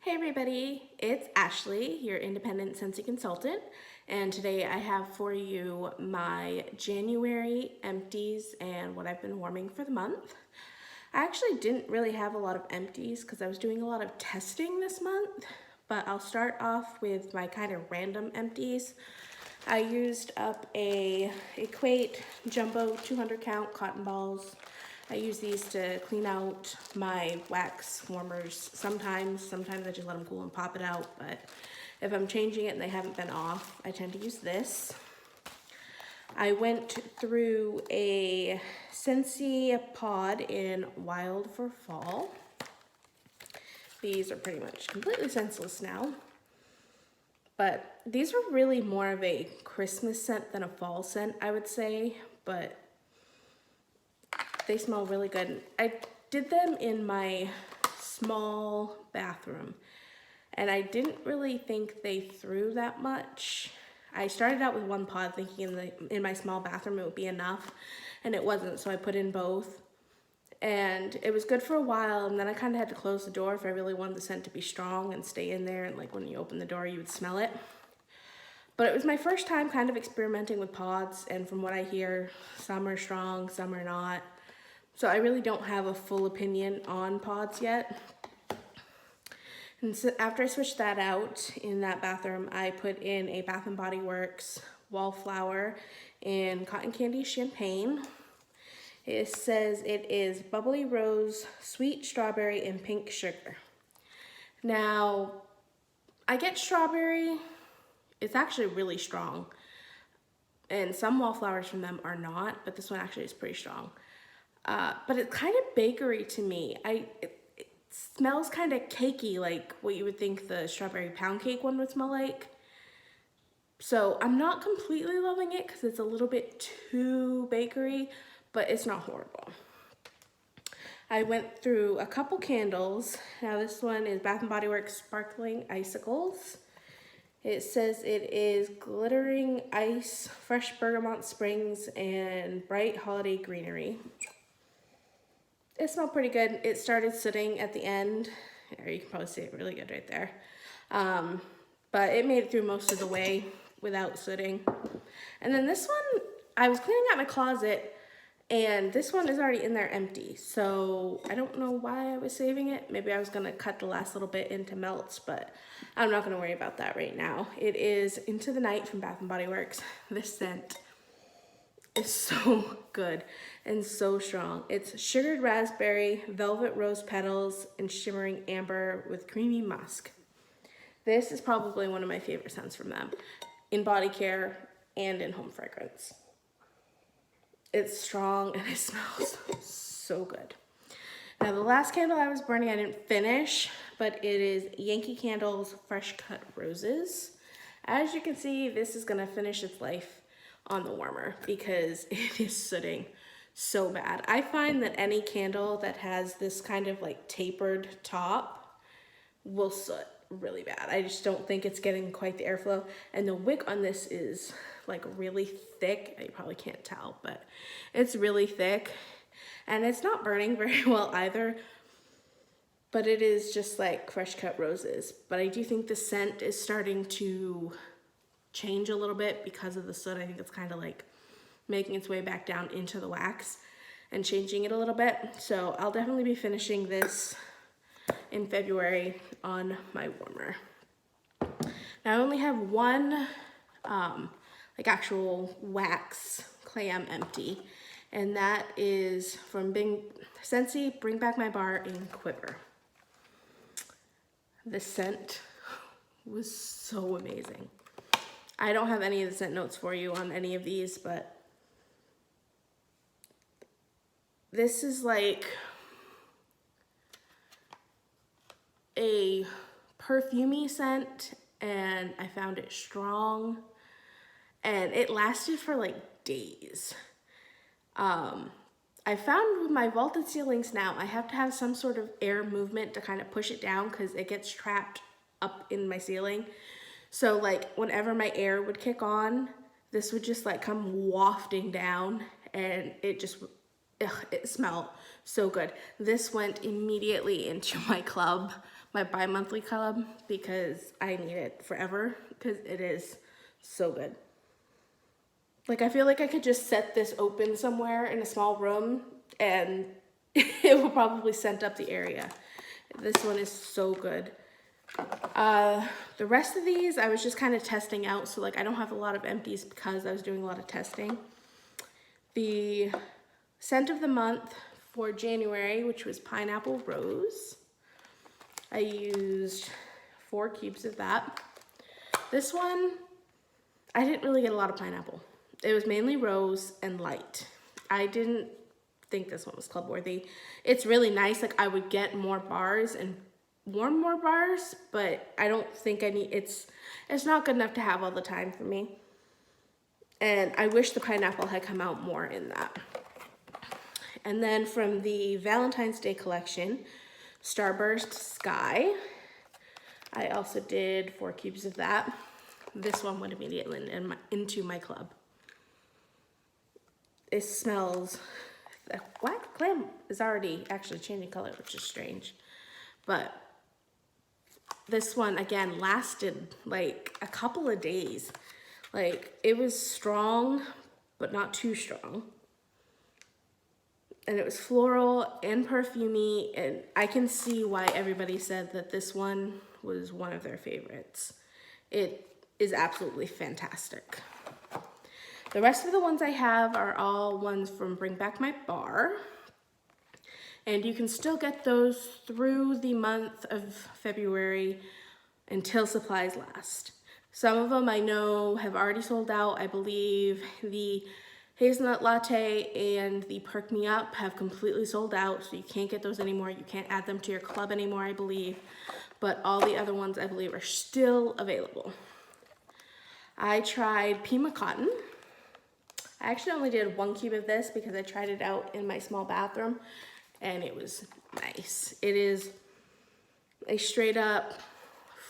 Hey everybody, it's Ashley, your independent Scentsy consultant, and today I have for you my January empties and what I've been warming for the month. I actually didn't really have a lot of empties because I was doing a lot of testing this month, but I'll start off with my kind of random empties. I used up a Equate Jumbo 200 count cotton balls. I use these to clean out my wax warmers sometimes I just let them cool and pop it out, but if I'm changing it and they haven't been off, I tend to use this. I went through a Scentsy pod in Wild for Fall. These are pretty much completely scentless now, but these are really more of a Christmas scent than a fall scent, I would say, but they smell really good. I did them in my small bathroom, and I didn't really think they threw that much. I started out with one pod thinking in my small bathroom it would be enough, and it wasn't, so I put in both. And it was good for a while, and then I kind of had to close the door if I really wanted the scent to be strong and stay in there, and like when you open the door you would smell it. But it was my first time kind of experimenting with pods, and from what I hear, some are strong, some are not. So I really don't have a full opinion on pods yet. And so after I switched that out in that bathroom, I put in a Bath & Body Works Wallflower in Cotton Candy Champagne. It says it is bubbly rose, sweet strawberry, and pink sugar. Now, I get strawberry. It's actually really strong. And some wallflowers from them are not, but this one actually is pretty strong. But it's kind of bakery to me. It smells kind of cakey, like what you would think the strawberry pound cake one would smell like. So I'm not completely loving it because it's a little bit too bakery, but it's not horrible. I went through a couple candles. Now this one is Bath & Body Works Sparkling Icicles. It says it is glittering ice, fresh bergamot springs, and bright holiday greenery. It smelled pretty good. It started sooting at the end. There, you can probably see it really good right there. But it made it through most of the way without sooting. And then this one, I was cleaning out my closet, and this one is already in there empty. So I don't know why I was saving it. Maybe I was gonna cut the last little bit into melts, but I'm not gonna worry about that right now. It is Into the Night from Bath & Body Works. This scent is so good and so strong. It's sugared raspberry, velvet rose petals, and shimmering amber with creamy musk. This is probably one of my favorite scents from them, in body care and in home fragrance. It's strong and it smells so good. Now the last candle I was burning I didn't finish, but it is Yankee Candle's Fresh Cut Roses. As you can see, this is gonna finish its life on the warmer because it is sooting so bad. I find that any candle that has this kind of like tapered top will soot really bad. I just don't think it's getting quite the airflow, and the wick on this is like really thick. You probably can't tell, but it's really thick, and it's not burning very well either, but it is just like fresh cut roses. But I do think the scent is starting to change a little bit because of the soot. I think it's kind of like making its way back down into the wax and changing it a little bit. So I'll definitely be finishing this in February on my warmer. Now I only have one like actual wax clam empty, and that is from Scentsy Bring Back My Bar in Quiver. The scent was so amazing. I don't have any of the scent notes for you on any of these, but this is like a perfumey scent, and I found it strong, and it lasted for like days. I found with my vaulted ceilings now, I have to have some sort of air movement to kind of push it down because it gets trapped up in my ceiling. So like whenever my air would kick on, this would just like come wafting down, and it just, it smelled so good. This went immediately into my club my bi-monthly club because I need it forever because it is so good. Like, I feel like I could just set this open somewhere in a small room and it will probably scent up the area. This one is so good. The rest of these I was just kind of testing out, so like I don't have a lot of empties because I was doing a lot of testing. The scent of the month for January, which was Pineapple Rose, I used 4 cubes of that. This one, I didn't really get a lot of pineapple. It was mainly rose and light. I didn't think this one was club worthy. It's really nice. Like, I would get more bars and warm more bars, but I don't think I need, it's not good enough to have all the time for me. And I wish the pineapple had come out more in that. And then from the Valentine's Day collection, Starburst Sky, I also did 4 cubes of that. This one went immediately into my club. It smells, what? Clam is already actually changing color, which is strange. But this one, again, lasted like a couple of days. Like, it was strong, but not too strong. And it was floral and perfumey, and I can see why everybody said that this one was one of their favorites. It is absolutely fantastic. The rest of the ones I have are all ones from Bring Back My Bar. And you can still get those through the month of February until supplies last. Some of them I know have already sold out. I believe the Hazelnut Latte and the Perk Me Up have completely sold out, so you can't get those anymore. You can't add them to your club anymore, I believe. But all the other ones, I believe, are still available. I tried Pima Cotton. I actually only did 1 cube of this because I tried it out in my small bathroom, and it was nice. It is a straight up,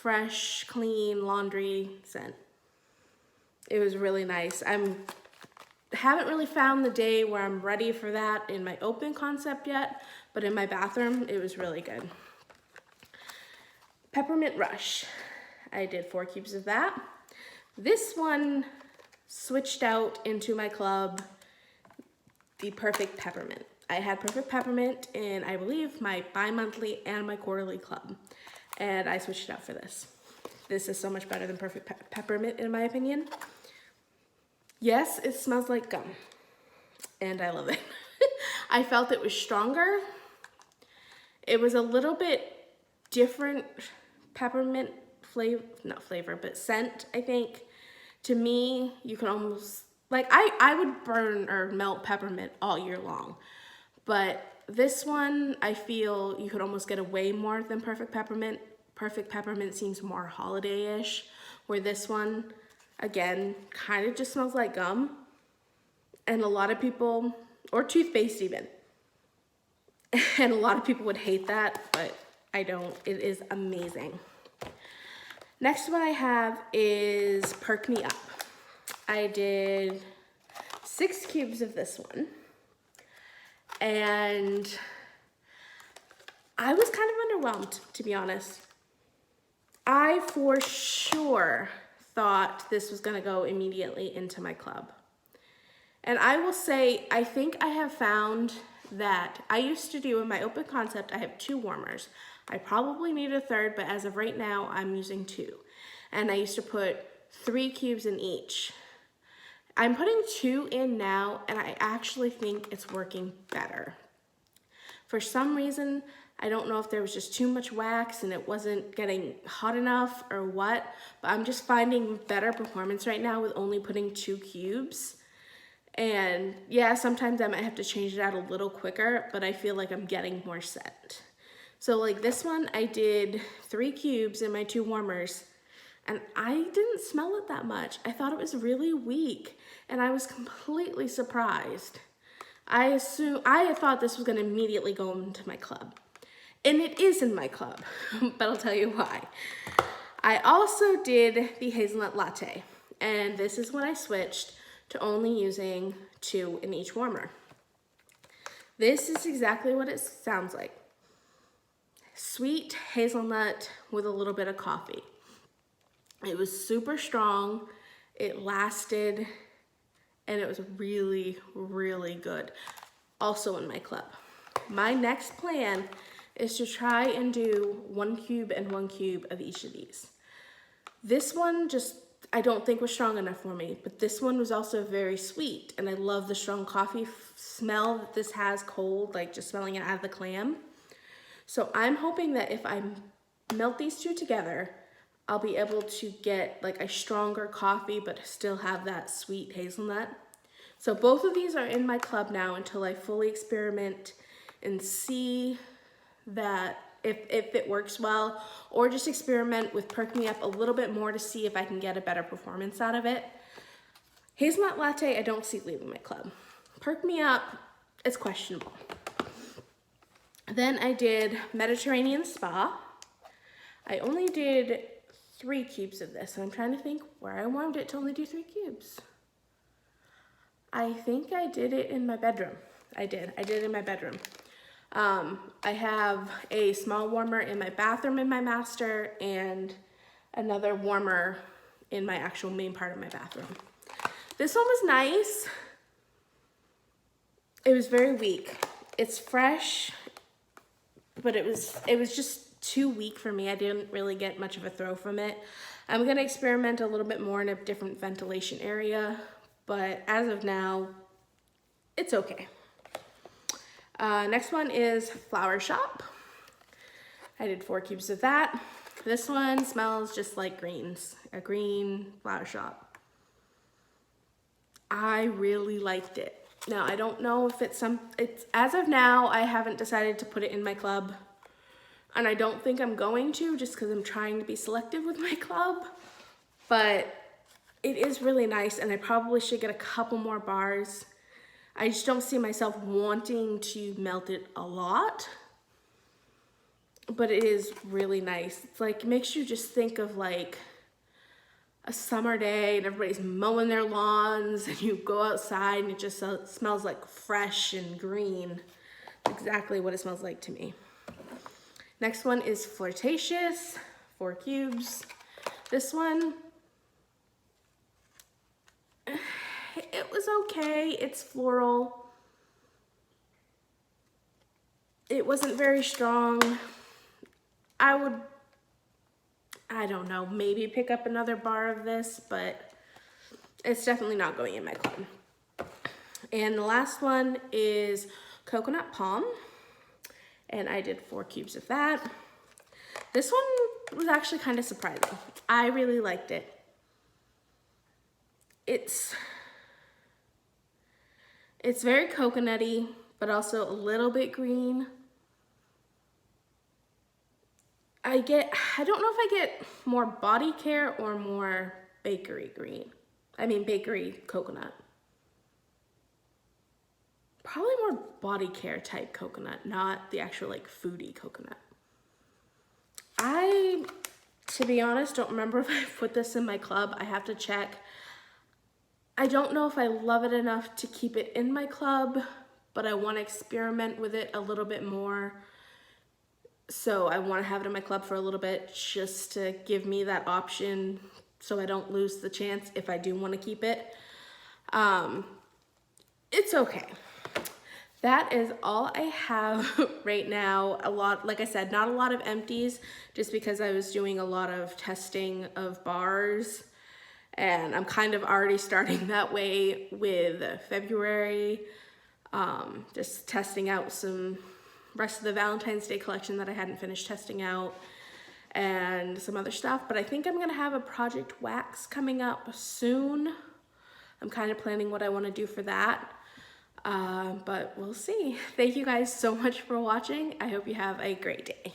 fresh, clean laundry scent. It was really nice. Haven't really found the day where I'm ready for that in my open concept yet, but in my bathroom, it was really good. Peppermint Rush. I did 4 cubes of that. This one switched out into my club the Perfect Peppermint. I had Perfect Peppermint in, I believe, my bi-monthly and my quarterly club, and I switched it out for this. This is so much better than Perfect Peppermint, in my opinion. Yes, it smells like gum, and I love it. I felt it was stronger. It was a little bit different peppermint flavor, not flavor, but scent, I think. To me, you can almost, like, I would burn or melt peppermint all year long. But this one, I feel you could almost get away more than Perfect Peppermint. Perfect Peppermint seems more holiday-ish, where this one, again, kind of just smells like gum. And a lot of people, or toothpaste even. And a lot of people would hate that, but I don't. It is amazing. Next one I have is Perk Me Up. I did 6 cubes of this one. And I was kind of underwhelmed, to be honest. I for sure thought this was gonna go immediately into my club. And I will say, I think I have found that I used to do in my open concept, I have 2 warmers. I probably need a third, but as of right now, I'm using 2. And I used to put 3 cubes in each. I'm putting 2 in now, and I actually think it's working better. For some reason, I don't know if there was just too much wax and it wasn't getting hot enough or what, but I'm just finding better performance right now with only putting 2 cubes. And yeah, sometimes I might have to change it out a little quicker, but I feel like I'm getting more scent. So like this one, I did 3 cubes in my 2 warmers, and I didn't smell it that much. I thought it was really weak, and I was completely surprised. I thought this was gonna immediately go into my club. And it is in my club, but I'll tell you why. I also did the Hazelnut Latte, and this is when I switched to only using 2 in each warmer. This is exactly what it sounds like. sweet hazelnut with a little bit of coffee. It was super strong, it lasted, and it was really, really good. Also in my club. My next plan is to try and do 1 cube and 1 cube of each of these. This one just, I don't think was strong enough for me, but this one was also very sweet, and I love the strong coffee smell that this has cold, like just smelling it out of the clam. So I'm hoping that if I melt these two together, I'll be able to get like a stronger coffee, but still have that sweet hazelnut. So both of these are in my club now until I fully experiment and see that if it works well, or just experiment with Perk Me Up a little bit more to see if I can get a better performance out of it. Hazelnut latte, I don't see leaving my club. Perk Me Up, it's questionable. Then I did Mediterranean Spa. I only did 3 cubes of this, and I'm trying to think where I warmed it to only do 3 cubes. I think I did it in my bedroom. I did it in my bedroom. I have a small warmer in my bathroom in my master, and another warmer in my actual main part of my bathroom. This one was nice. It was very weak. It's fresh, but it was just too weak for me. I didn't really get much of a throw from it. I'm gonna experiment a little bit more in a different ventilation area, but as of now, it's okay. Next one is Flower Shop. I did 4 cubes of that. This one smells just like greens, a green Flower Shop. I really liked it. Now, I don't know if it's as of now, I haven't decided to put it in my club, and I don't think I'm going to, just because I'm trying to be selective with my club, but it is really nice, and I probably should get a couple more bars. I just don't see myself wanting to melt it a lot, but it is really nice. It's like, it makes you just think of like a summer day and everybody's mowing their lawns, and you go outside and it just smells like fresh and green. Exactly what it smells like to me. Next one is Flirtatious, 4 cubes. This one, it was okay. It's floral. It wasn't very strong. I don't know, maybe pick up another bar of this, but it's definitely not going in my club. And the last one is Coconut Palm, and I did 4 cubes of that. This one was actually kind of surprising. I really liked it. It's very coconutty, but also a little bit green. I don't know if I get more body care or more bakery green. I mean bakery coconut. Probably more body care type coconut, not the actual like foodie coconut. I, to be honest, don't remember if I put this in my club. I have to check. I don't know if I love it enough to keep it in my club, but I want to experiment with it a little bit more. So I want to have it in my club for a little bit, just to give me that option so I don't lose the chance if I do want to keep it. It's okay. That is all I have right now. Like I said, not a lot of empties, just because I was doing a lot of testing of bars, and I'm kind of already starting that way with February, just testing out some rest of the Valentine's Day collection that I hadn't finished testing out, and some other stuff. But I think I'm gonna have a project wax coming up soon. I'm kind of planning what I want to do for that, but we'll see. Thank you guys so much for watching. I hope you have a great day.